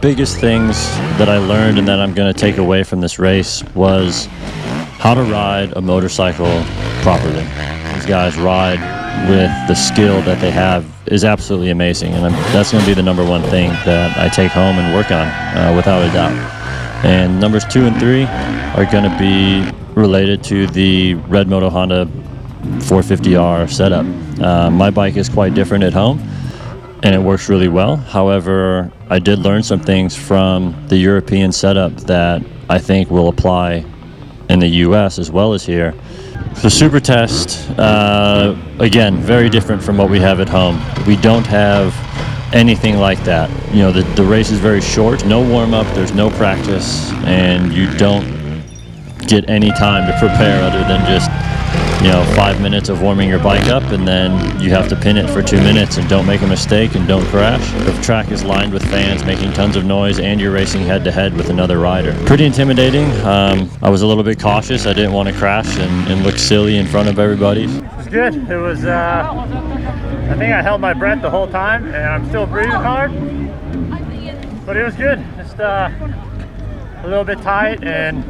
biggest things that I learned and that I'm going to take away from this race was how to ride a motorcycle properly. These guys ride with the skill that they have is absolutely amazing, and that's going to be the number one thing that I take home and work on, without a doubt. And numbers 2 and 3 are going to be related to the Red Moto Honda 450R setup. My bike is quite different at home, and it works really well. However, I did learn some things from the European setup that I think will apply in the US as well as here. The super test, again, very different from what we have at home. We don't have anything like that. You know, the race is very short, no warm-up, there's no practice, and you don't get any time to prepare other than just, 5 minutes of warming your bike up, and then you have to pin it for 2 minutes and don't make a mistake and don't crash. The track is lined with fans making tons of noise, and you're racing head-to-head with another rider. Pretty intimidating. I was a little bit cautious. I didn't want to crash and look silly in front of everybody. It was good. It was, I think I held my breath the whole time, and I'm still breathing hard, but it was good. Just a little bit tight and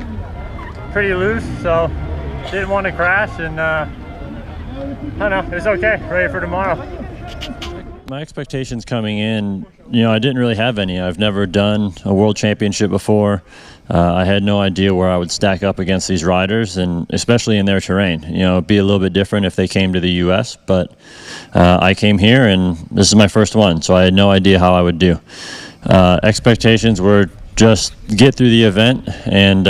pretty loose, so didn't want to crash, and I don't know, it was okay. Ready for tomorrow. My expectations coming in, I didn't really have any. I've never done a world championship before. I had no idea where I would stack up against these riders, and especially in their terrain. It'd be a little bit different if they came to the US, but I came here and this is my first one, so I had no idea how I would do. Expectations were just get through the event and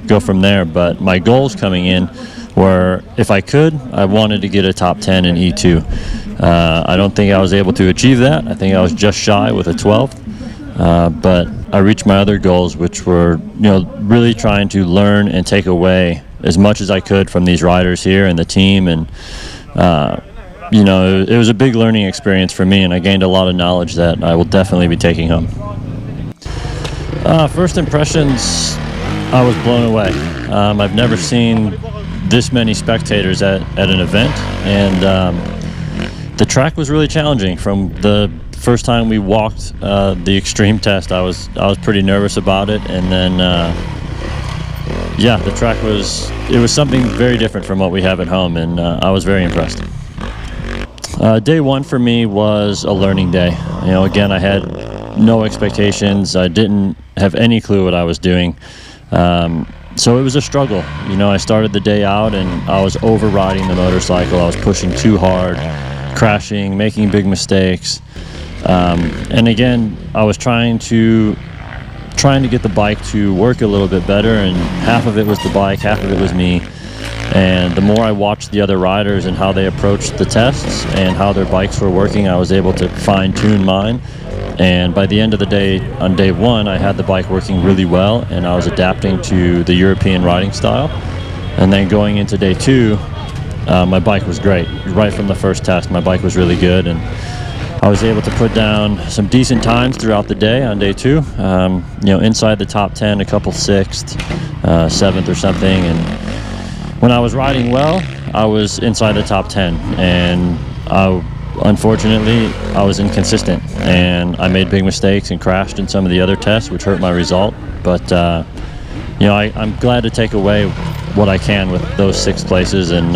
go from there. But my goals coming in were, if I could, I wanted to get a top 10 in E2. I don't think I was able to achieve that. I think I was just shy with a 12th. But I reached my other goals, which were, really trying to learn and take away as much as I could from these riders here and the team. And, it was a big learning experience for me, and I gained a lot of knowledge that I will definitely be taking home. First impressions, I was blown away. I've never seen this many spectators at an event, and the track was really challenging. From the first time we walked the extreme test, I was pretty nervous about it, and then the track was something very different from what we have at home, and I was very impressed. Day one for me was a learning day. Again, I had no expectations. I didn't have any clue what I was doing. So it was a struggle. I started the day out and I was overriding the motorcycle. I was pushing too hard, crashing, making big mistakes. And again, I was trying to get the bike to work a little bit better, and half of it was the bike, half of it was me. And the more I watched the other riders and how they approached the tests and how their bikes were working, I was able to fine-tune mine. And by the end of the day, on day one, I had the bike working really well, and I was adapting to the European riding style. And then going into day two, my bike was great. Right from the first test, my bike was really good, and I was able to put down some decent times throughout the day on day two. Inside the top 10, a couple 6th, 7th or something. And when I was riding well, I was inside the top 10, and unfortunately, I was inconsistent, and I made big mistakes and crashed in some of the other tests, which hurt my result. But I'm glad to take away what I can with those 6 places, and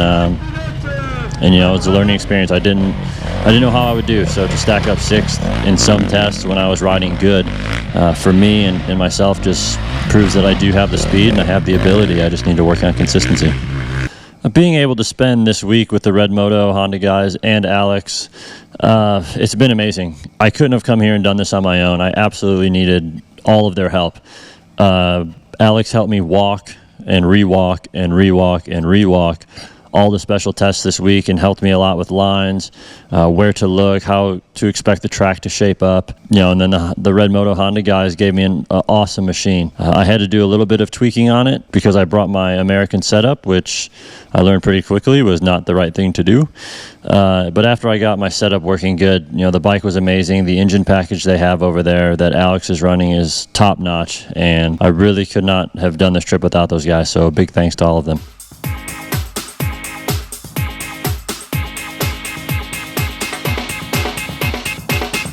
it's a learning experience. I didn't know how I would do, so to stack up 6th in some tests when I was riding good, for me and myself, just proves that I do have the speed and I have the ability. I just need to work on consistency. Being able to spend this week with the Red Moto Honda guys and Alex, it's been amazing. I couldn't have come here and done this on my own. I absolutely needed all of their help. Alex helped me walk and rewalk and rewalk and rewalk all the special tests this week, and helped me a lot with lines, where to look, how to expect the track to shape up. And then the Red Moto Honda guys gave me an awesome machine. I had to do a little bit of tweaking on it because I brought my American setup, which I learned pretty quickly was not the right thing to do. But after I got my setup working good, the bike was amazing. The engine package they have over there that Alex is running is top notch, and I really could not have done this trip without those guys. So big thanks to all of them.